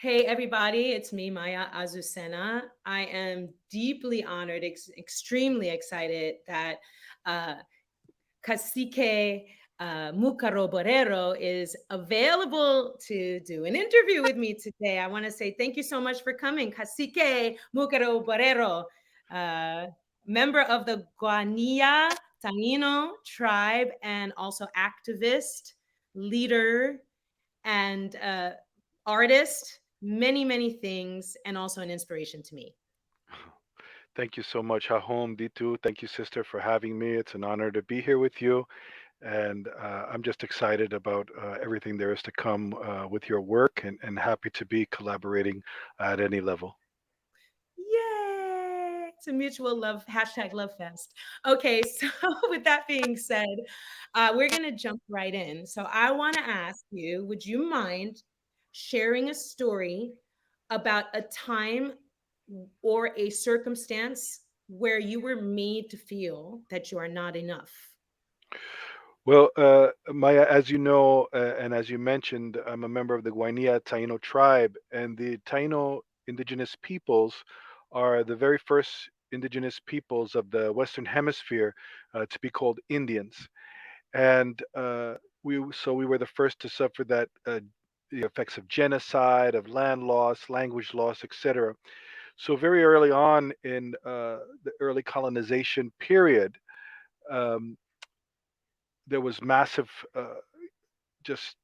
Hey, everybody, it's me, Maya Azucena. I am deeply honored, extremely excited that uh, Cacique Múkaro Borrero is available to do an interview with me today. I want to say thank you so much for coming, Cacique Múkaro Borrero, uh, member of the Guanilla Taino tribe and also activist, leader, and artist, many, many things, and also an inspiration to me. Thank you so much, Hahom Ditu. Thank you, sister, for having me. It's an honor to be here with you. And I'm just excited about everything there is to come with your work and happy to be collaborating at any level. Yay! It's a mutual love, hashtag love fest. Okay, so with that being said, we're going to jump right in. So I want to ask you, would you mind sharing a story about a time or a circumstance where you were made to feel that you are not enough? Well, Maya, as you know, and as you mentioned, I'm a member of the Guainia Taino tribe, and the Taino indigenous peoples are the very first indigenous peoples of the Western Hemisphere to be called Indians. And we were the first to suffer that the effects of genocide, of land loss, language loss, etc. So very early on in the early colonization period, um, there was massive just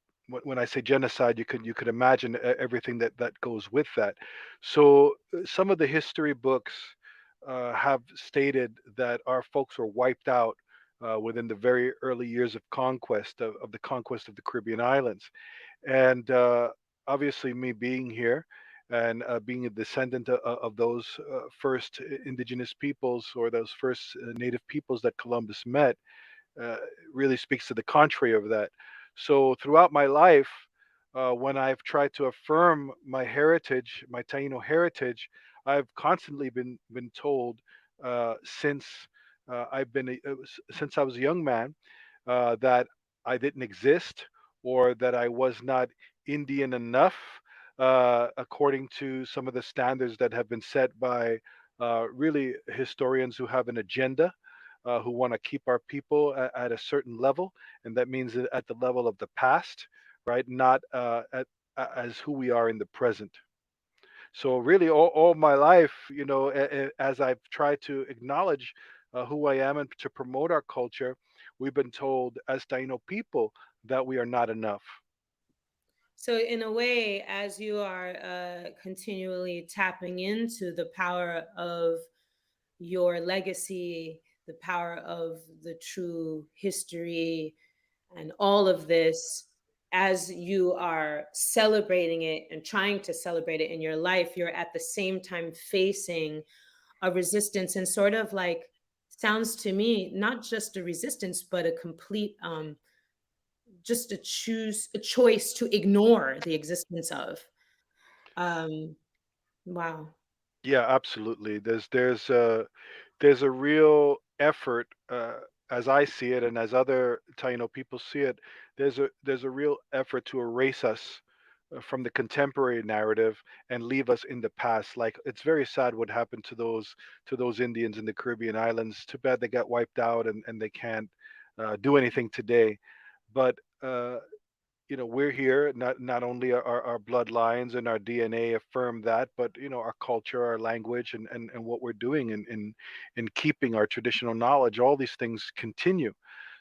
when I say genocide, you could imagine everything that goes with that. So some of the history books have stated that our folks were wiped out within the very early years of conquest of the conquest of the Caribbean islands, and obviously me being here and being a descendant of those first indigenous peoples or those first native peoples that Columbus met uh, really speaks to the contrary of that. So throughout my life, when I've tried to affirm my heritage, my Taino heritage, I've constantly been told since since I was a young man that I didn't exist or that I was not Indian enough, according to some of the standards that have been set by really historians who have an agenda, who want to keep our people at a certain level, and that means at the level of the past, right? Not as who we are in the present. So really, all my life, as I've tried to acknowledge who I am and to promote our culture, we've been told as Taino people that we are not enough. So, in a way, as you are continually tapping into the power of your legacy, the power of the true history, and all of this, as you are celebrating it and trying to celebrate it in your life, you're at the same time facing a resistance and sort of like sounds to me not just a resistance but a complete just a choice to ignore the existence of. um wow. Yeah, absolutely. There's a real effort, as I see it, and as other Taino people see it. There's a real effort to erase us from the contemporary narrative and leave us in the past. Like it's very sad what happened to those Indians in the Caribbean islands. Too bad they got wiped out and they can't do anything today. But we're here. Not only our bloodlines and our DNA affirm that, but our culture, our language, and what we're doing in keeping our traditional knowledge. All these things continue.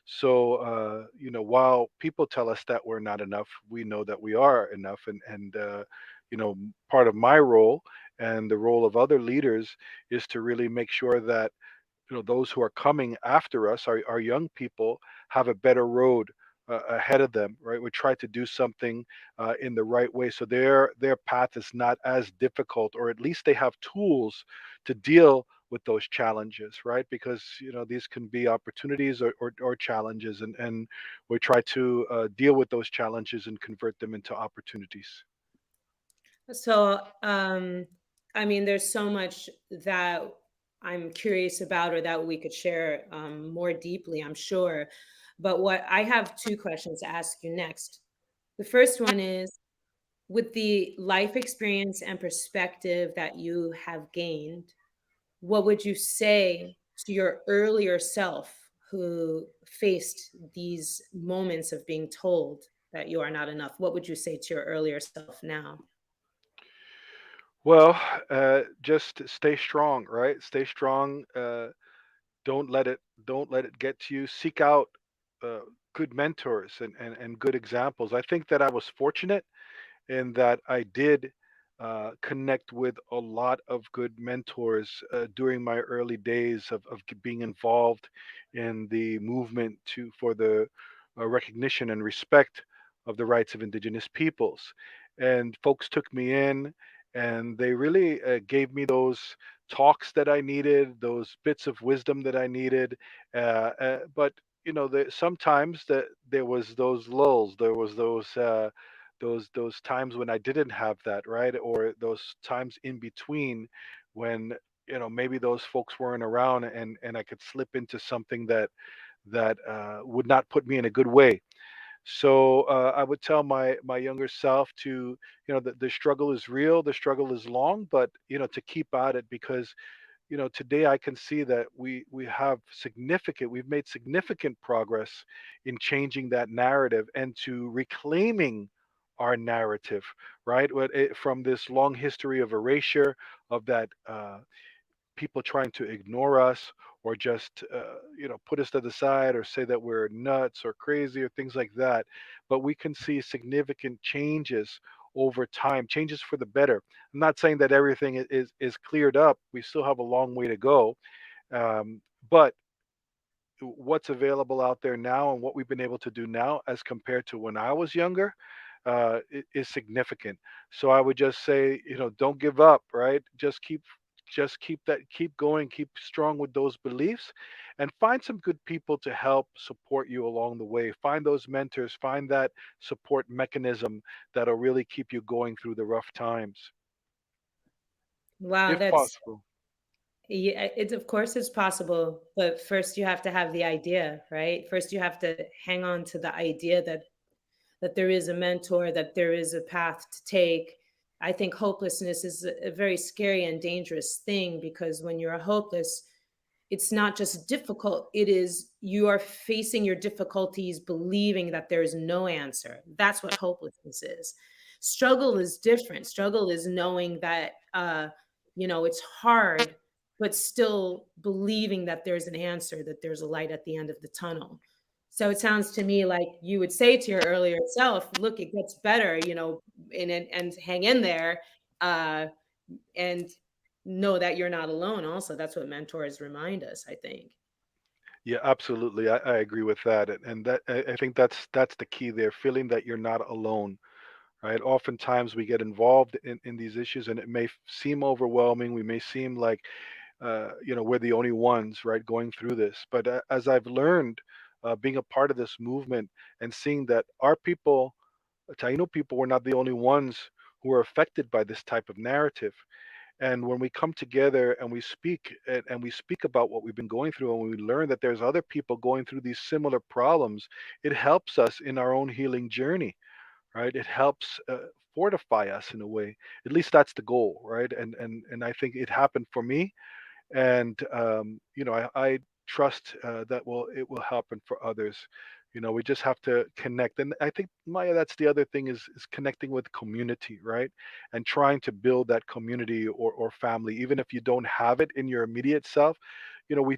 So while people tell us that we're not enough, we know that we are enough. And part of my role and the role of other leaders is to really make sure that those who are coming after us, our young people, have a better road ahead of them, right? We try to do something in the right way so their path is not as difficult, or at least they have tools to deal with those challenges, right? Because these can be opportunities or challenges, and we try to deal with those challenges and convert them into opportunities. So, I mean, there's so much that I'm curious about or that we could share more deeply, I'm sure. But what I have two questions to ask you next. The first one is, with the life experience and perspective that you have gained, what would you say to your earlier self who faced these moments of being told that you are not enough? What would you say to your earlier self now? Well, just stay strong, right? Stay strong. Don't let it don't let it get to you. Seek out uh, good mentors and good examples. I think that I was fortunate in that I did connect with a lot of good mentors during my early days of being involved in the movement to for the recognition and respect of the rights of indigenous peoples. And folks took me in, and they really gave me those talks that I needed, those bits of wisdom that I needed. But sometimes that there was those lulls, there was those times when I didn't have that, right? Or those times in between when maybe those folks weren't around, and I could slip into something that would not put me in a good way. So I would tell my younger self to, the struggle is real, the struggle is long, but to keep at it, because today I can see that we've made significant progress in changing that narrative and to reclaiming our narrative, right? From this long history of erasure, of that people trying to ignore us, or just put us to the side, or say that we're nuts or crazy or things like that. But we can see significant changes over time, changes for the better. I'm not saying that everything is cleared up. We still have a long way to go. But what's available out there now and what we've been able to do now as compared to when I was younger is significant. So I would just say, don't give up, right? Keep going, keep strong with those beliefs, and find some good people to help support you along the way. Find those mentors, find that support mechanism that'll really keep you going through the rough times, Wow, if that's possible. yeah, it's of course it's possible, but first you have to have the idea, right? First you have to hang on to the idea that there is a mentor, that there is a path to take. I think hopelessness is a very scary and dangerous thing because when you're hopeless, it's not just difficult, it is you are facing your difficulties believing that there is no answer. That's what hopelessness is. Struggle is different. Struggle is knowing that it's hard, but still believing that there's an answer, that there's a light at the end of the tunnel. So it sounds to me like you would say to your earlier self, look, it gets better, and hang in there. Uh, and know that you're not alone also. That's what mentors remind us, I think. Yeah, absolutely. I agree with that, and that I think that's the key there. Feeling that you're not alone, right? Oftentimes we get involved in these issues, and it may seem overwhelming. We may seem like we're the only ones, right, going through this. But as I've learned, being a part of this movement and seeing that our people, Taino people, were not the only ones who were affected by this type of narrative. And when we come together and we speak about what we've been going through, and we learn that there's other people going through these similar problems, it helps us in our own healing journey, right? It helps fortify us in a way. At least that's the goal, right? And I think it happened for me, and I trust that will it will happen for others. We just have to connect, and I think, Maya, that's the other thing, is connecting with community, right? And trying to build that community or family, even if you don't have it in your immediate self.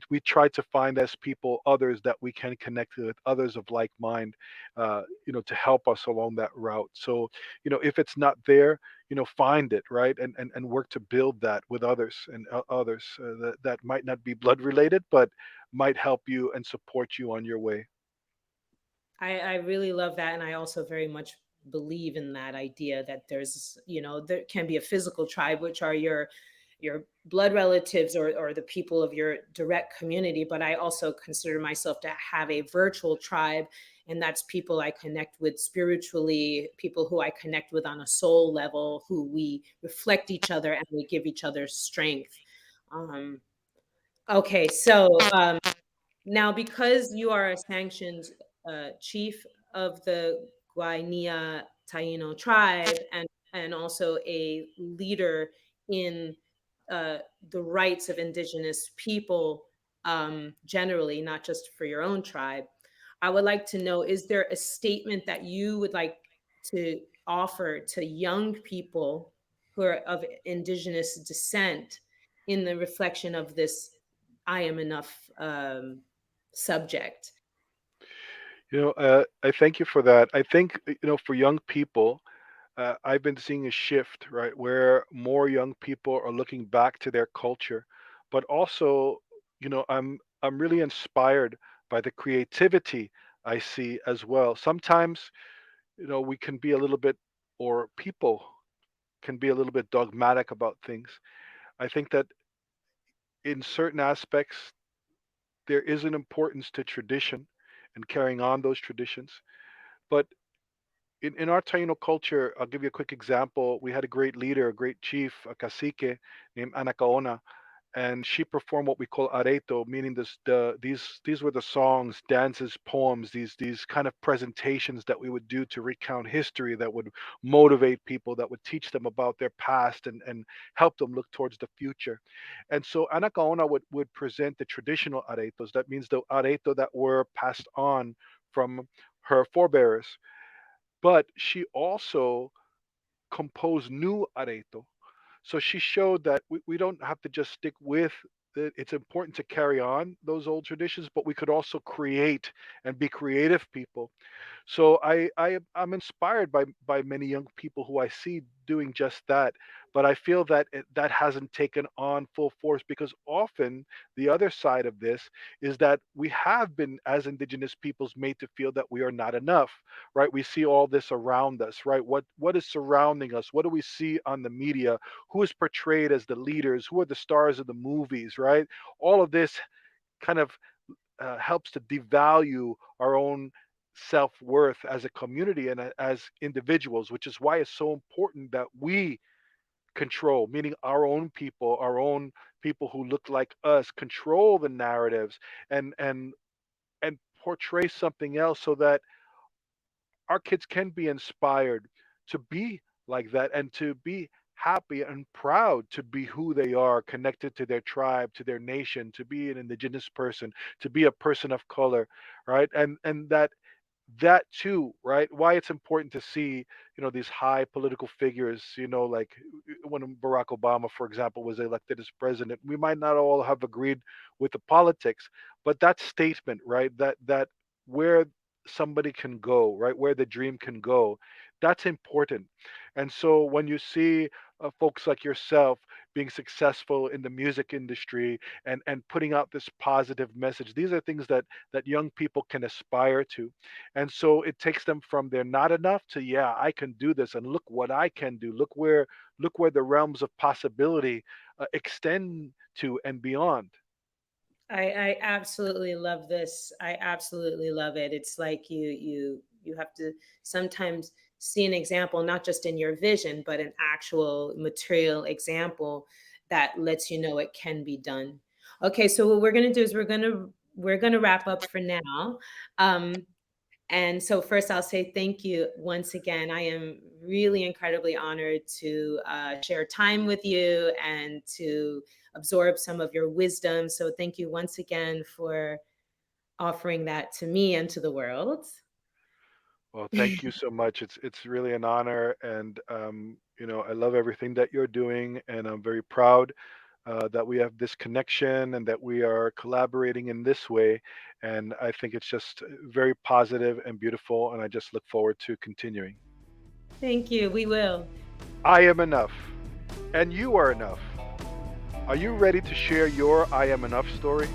We try to find as people others that we can connect with, others of like mind, to help us along that route. So if it's not there, find it, right? And work to build that with others, and others that might not be blood related, but might help you and support you on your way. I really love that. And I also very much believe in that idea that there can be a physical tribe, which are your blood relatives or the people of your direct community. But I also consider myself to have a virtual tribe. And that's people I connect with spiritually, people who I connect with on a soul level, who we reflect each other and we give each other strength. Um, okay, so now, because you are a sanctioned chief of the Guainia Taino tribe, and also a leader in uh, the rights of indigenous people, generally, not just for your own tribe. I would like to know, is there a statement that you would like to offer to young people who are of indigenous descent in the reflection of this I am enough subject? I thank you for that. I think, for young people, I've been seeing a shift, right, where more young people are looking back to their culture, but also, I'm really inspired by the creativity I see as well. Sometimes, we can be a little bit, or people can be a little bit dogmatic about things. I think that in certain aspects, there is an importance to tradition and carrying on those traditions. But in our Taino culture, I'll give you a quick example. We had a great leader, a great chief, a cacique named Anacaona, and she performed what we call areto, meaning these were the songs, dances, poems, these kind of presentations that we would do to recount history, that would motivate people, that would teach them about their past and help them look towards the future. And so Anacaona would present the traditional aretos. That means the areto that were passed on from her forebears. But she also composed new areto. So she showed that we don't have to just stick with it. It's important to carry on those old traditions, but we could also create and be creative people. So I'm inspired by many young people who I see doing just that, but I feel that that hasn't taken on full force, because often the other side of this is that we have been, as indigenous peoples, made to feel that we are not enough, right? We see all this around us, right? What is surrounding us? What do we see on the media? Who is portrayed as the leaders? Who are the stars of the movies, right? All of this kind of helps to devalue our own self-worth as a community and as individuals, which is why it's so important that we control, meaning our own people who look like us, control the narratives and portray something else, so that our kids can be inspired to be like that and to be happy and proud to be who they are, connected to their tribe, to their nation, to be an indigenous person, to be a person of color, right? And that too, right? Why it's important to see, these high political figures, like when Barack Obama, for example, was elected as president. We might not all have agreed with the politics, but that statement, right? That where somebody can go, right? Where the dream can go, that's important. And so when you see folks like yourself being successful in the music industry and putting out this positive message, these are things that young people can aspire to. And so it takes them from they're not enough to, yeah, I can do this, and look what I can do. Look where the realms of possibility extend to and beyond. I absolutely love this. I absolutely love it. It's like you have to sometimes see an example, not just in your vision, but an actual material example that lets you know it can be done. Okay, so what we're gonna do is we're gonna wrap up for now. Um, and so, first, I'll say thank you once again. I am really incredibly honored to share time with you and to absorb some of your wisdom. So, thank you once again for offering that to me and to the world. Well, thank you so much. It's really an honor, and I love everything that you're doing, and I'm very proud that we have this connection and that we are collaborating in this way. And I think it's just very positive and beautiful, and I just look forward to continuing. Thank you. We will. I am enough, and you are enough. Are you ready to share your I am enough story?